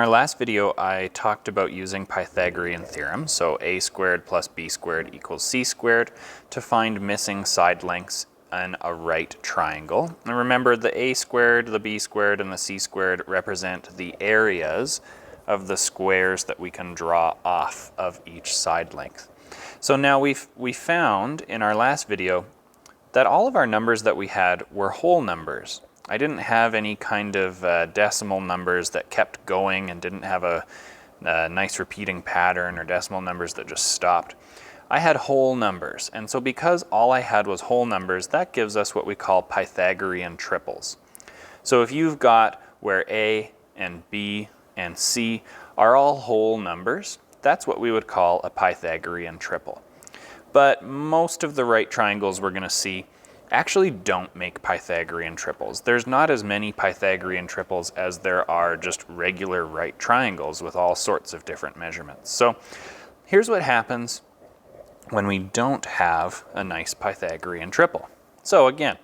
In our last video, I talked about using Pythagorean Theorem, so a squared plus b squared equals c squared, to find missing side lengths in a right triangle. And remember, the a squared, the b squared, and the c squared represent the areas of the squares that we can draw off of each side length. So now we found in our last video that all of our numbers that we had were whole numbers. I didn't have any kind of decimal numbers that kept going and didn't have a nice repeating pattern, or decimal numbers that just stopped. I had whole numbers, and so because all I had was whole numbers, that gives us what we call Pythagorean triples. So if you've got where a and b and c are all whole numbers, that's what we would call a Pythagorean triple. But most of the right triangles we're going to see actually don't make Pythagorean triples. There's not as many Pythagorean triples as there are just regular right triangles with all sorts of different measurements. So here's what happens when we don't have a nice Pythagorean triple. So again,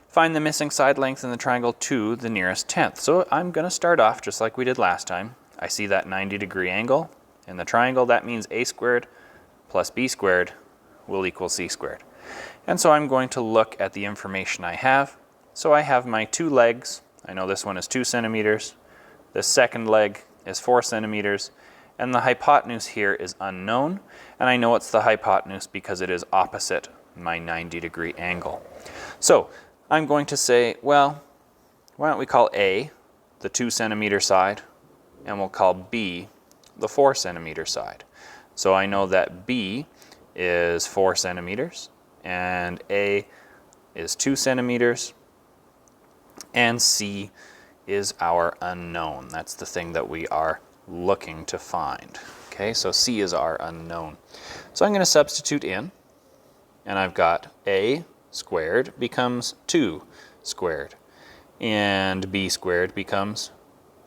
find the missing side length in the triangle to the nearest tenth. So I'm going to start off just like we did last time. I see that 90-degree angle in the triangle. That means a squared plus b squared will equal c squared. And so I'm going to look at the information I have. So I have my two legs. I know this one is 2 centimeters. The second leg is 4 centimeters. And the hypotenuse here is unknown. And I know it's the hypotenuse because it is opposite my 90-degree angle. So I'm going to say, well, why don't we call A the 2 centimeter side, and we'll call B the 4 centimeter side. So I know that B is 4 centimeters. And A is 2 centimeters, and C is our unknown. That's the thing that we are looking to find. Okay, so C is our unknown. So I'm going to substitute in, and I've got A squared becomes 2 squared, and B squared becomes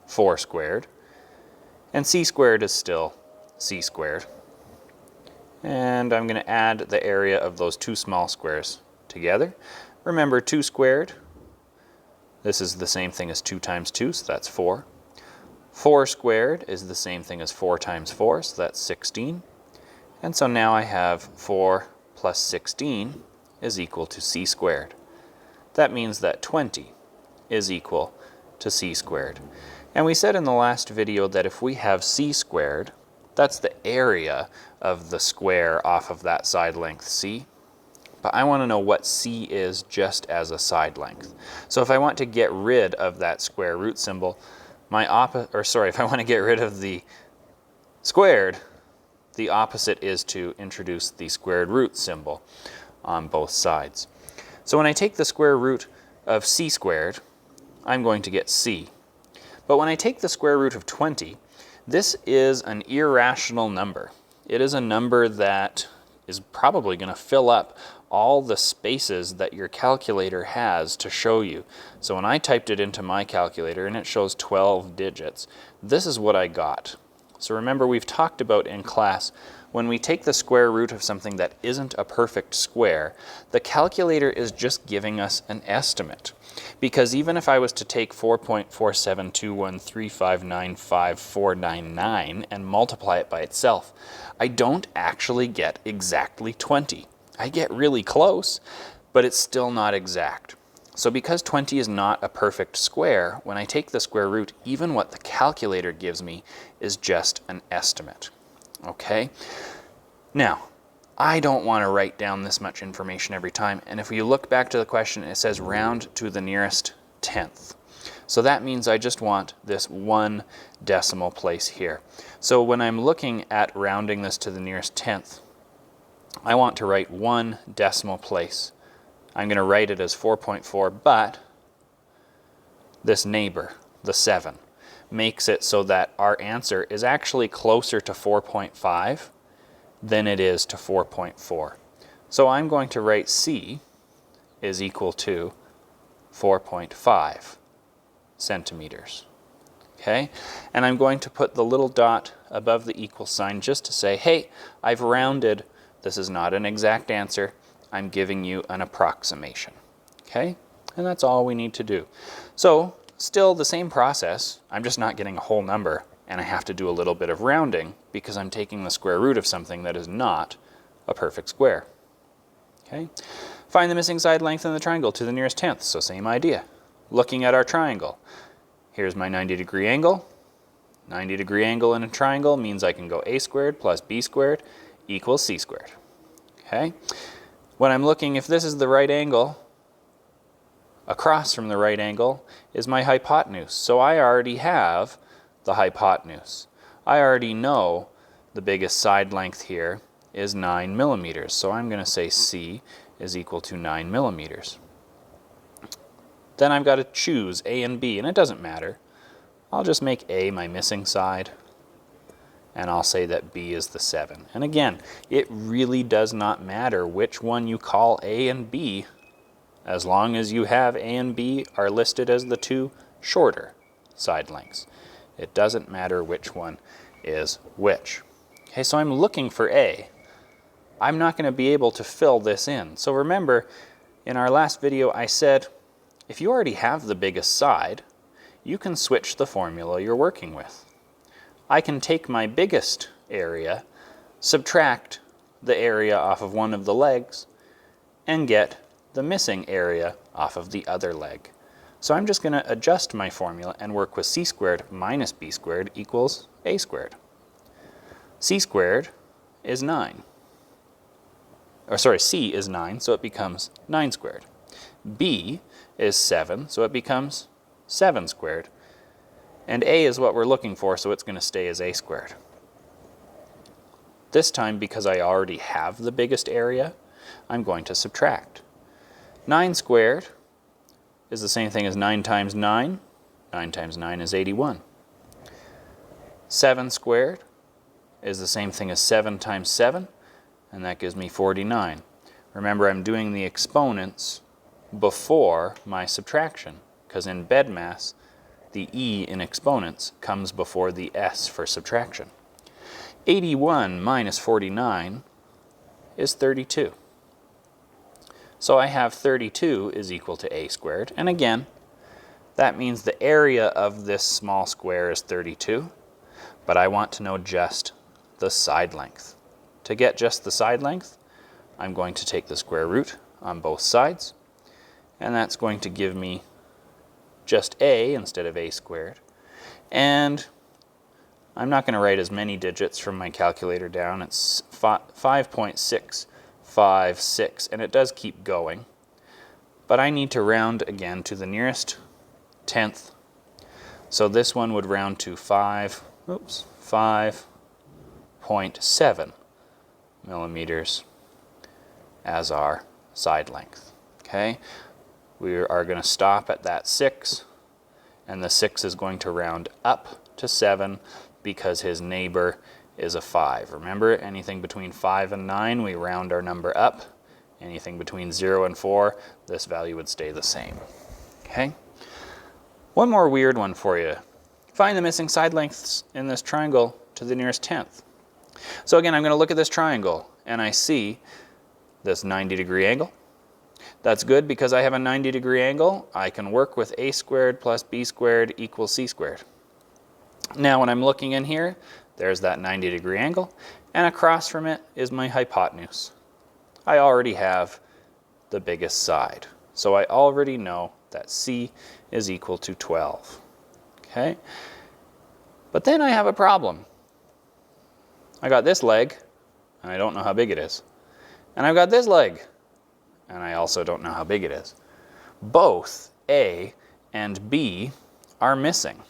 4 squared, and C squared is still C squared. And I'm going to add the area of those two small squares together. Remember, 2 squared, this is the same thing as 2 times 2, so that's 4. 4 squared is the same thing as 4 times 4, so that's 16. And so now I have 4 plus 16 is equal to c squared. That means that 20 is equal to c squared. And we said in the last video that if we have c squared, that's the area of the square off of that side length c. But I want to know what c is just as a side length. So if I want to get rid of that square root symbol, if I want to get rid of the squared, the opposite is to introduce the squared root symbol on both sides. So when I take the square root of c squared, I'm going to get c. But when I take the square root of 20, this is an irrational number. It is a number that is probably going to fill up all the spaces that your calculator has to show you. So when I typed it into my calculator and it shows 12 digits, this is what I got. So remember, we've talked about in class, when we take the square root of something that isn't a perfect square, the calculator is just giving us an estimate. Because even if I was to take 4.47213595499 and multiply it by itself, I don't actually get exactly 20. I get really close, but it's still not exact. So because 20 is not a perfect square, when I take the square root, even what the calculator gives me is just an estimate. Okay? Now, I don't want to write down this much information every time, and if you look back to the question, it says round to the nearest tenth. So that means I just want this 1 decimal place here. So when I'm looking at rounding this to the nearest tenth, I want to write 1 decimal place. I'm going to write it as 4.4, but this neighbor, the 7, makes it so that our answer is actually closer to 4.5 than it is to 4.4. So I'm going to write C is equal to 4.5 centimeters. Okay? And I'm going to put the little dot above the equal sign just to say, hey, I've rounded. This is not an exact answer. I'm giving you an approximation. Okay? And that's all we need to do. So, still the same process. I'm just not getting a whole number. and I have to do a little bit of rounding because I'm taking the square root of something that is not a perfect square. Okay? Find the missing side length in the triangle to the nearest tenth. So same idea. Looking at our triangle. Here's my 90-degree angle. 90-degree angle in a triangle means I can go a squared plus b squared equals c squared. Okay? When I'm looking, if this is the right angle, across from the right angle is my hypotenuse. So I already have the hypotenuse. I already know the biggest side length here is 9 millimeters. So I'm going to say C is equal to 9 millimeters. Then I've got to choose A and B, and it doesn't matter. I'll just make A my missing side, and I'll say that B is the 7. And again, it really does not matter which one you call A and B, as long as you have A and B are listed as the two shorter side lengths. It doesn't matter which one is which. Okay, so I'm looking for A. I'm not going to be able to fill this in. So remember, in our last video I said, if you already have the biggest side, you can switch the formula you're working with. I can take my biggest area, subtract the area off of one of the legs, and get the missing area off of the other leg. So I'm just going to adjust my formula and work with c squared minus b squared equals a squared. C squared is 9. Or sorry, c is 9, so it becomes 9 squared. B is 7, so it becomes 7 squared. And a is what we're looking for, so it's going to stay as a squared. This time, because I already have the biggest area, I'm going to subtract. 9 squared is the same thing as 9 times 9. 9 times 9 is 81. 7 squared is the same thing as 7 times 7, and that gives me 49. Remember, I'm doing the exponents before my subtraction, because in BEDMAS, the e in exponents comes before the s for subtraction. 81 minus 49 is 32. So I have 32 is equal to a squared. And again, that means the area of this small square is 32, but I want to know just the side length. To get just the side length, I'm going to take the square root on both sides, and that's going to give me just a instead of a squared. And I'm not going to write as many digits from my calculator down. It's 5.656, and it does keep going. But I need to round again to the nearest tenth. So this one would round to 5.7 millimeters as our side length. Okay? We are going to stop at that 6, and the 6 is going to round up to 7 because his neighbor is a 5. Remember, anything between 5 and 9, we round our number up. Anything between 0 and 4, this value would stay the same. Okay? One more weird one for you. Find the missing side lengths in this triangle to the nearest tenth. So again, I'm going to look at this triangle, and I see this 90-degree angle. That's good because I have a 90-degree angle. I can work with a squared plus b squared equals c squared. Now when I'm looking in here, there's that 90-degree angle, and across from it is my hypotenuse. I already have the biggest side, so I already know that c is equal to 12. Okay? But then I have a problem. I got this leg, and I don't know how big it is. And I've got this leg, and I also don't know how big it is. Both A and B are missing.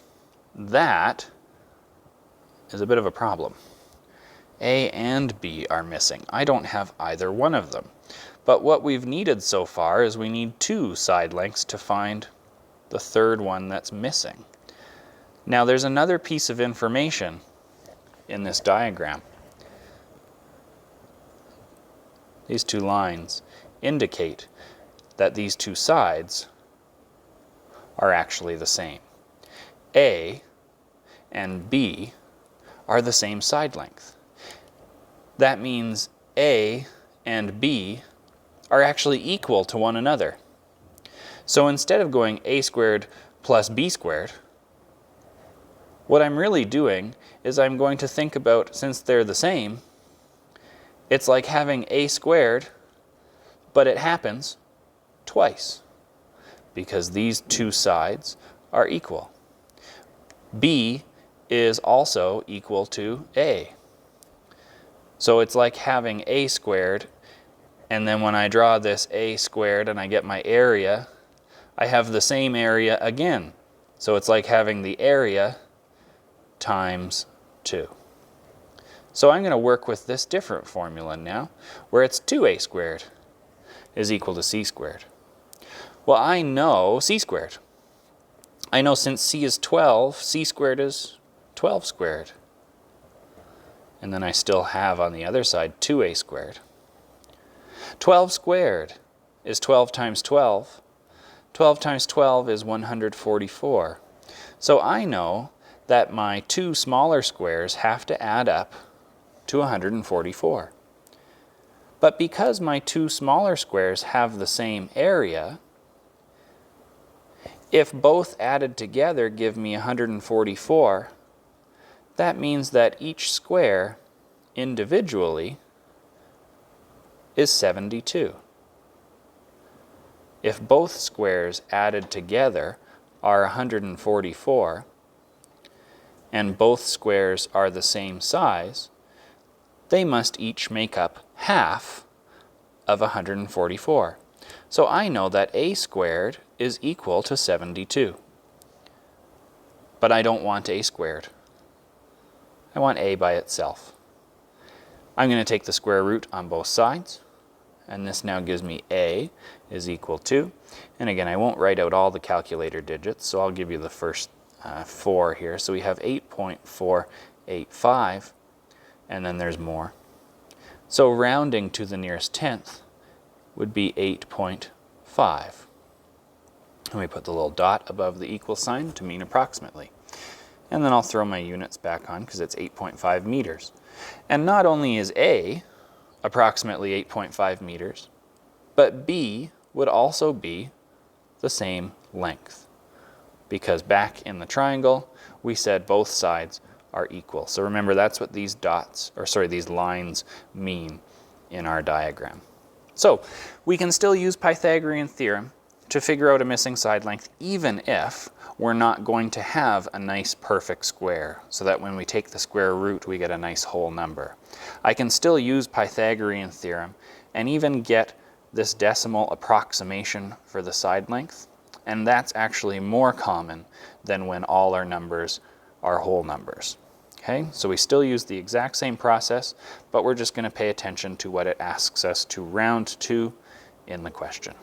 That is a bit of a problem. A and B are missing. I don't have either one of them. But what we've needed so far is we need 2 side lengths to find the third one that's missing. Now there's another piece of information in this diagram. These 2 lines indicate that these 2 sides are actually the same. A and B are the same side length. That means A and B are actually equal to one another. So instead of going a squared plus b squared, What I'm really doing is I'm going to think about, since they're the same, it's like having a squared, but it happens twice because these two sides are equal. B is also equal to a. So it's like having a squared, and then when I draw this a squared and I get my area, I have the same area again. So it's like having the area times 2. So I'm going to work with this different formula now, where it's 2a squared is equal to c squared. Well, I know c squared. I know since c is 12, c squared is 12 squared. And then I still have on the other side 2a squared. 12 squared is 12 times 12. 12 times 12 is 144. So I know that my two smaller squares have to add up to 144. But because my two smaller squares have the same area, if both added together give me 144, that means that each square individually is 72. If both squares added together are 144, and both squares are the same size, they must each make up half of 144. So I know that a squared is equal to 72. But I don't want a squared. I want a by itself. I'm going to take the square root on both sides, and this now gives me a is equal to, and again I won't write out all the calculator digits, so I'll give you the first 4 here. So we have 8.485, and then there's more. So rounding to the nearest tenth would be 8.5. And we put the little dot above the equal sign to mean approximately. And then I'll throw my units back on because it's 8.5 meters. And not only is A approximately 8.5 meters, but B would also be the same length. Because back in the triangle, we said both sides are equal. So remember, that's what these these lines mean in our diagram. So we can still use Pythagorean theorem to figure out a missing side length even if we're not going to have a nice perfect square, so that when we take the square root we get a nice whole number. I can still use Pythagorean theorem and even get this decimal approximation for the side length, and that's actually more common than when all our numbers are whole numbers. Okay, so we still use the exact same process, but we're just going to pay attention to what it asks us to round to in the question.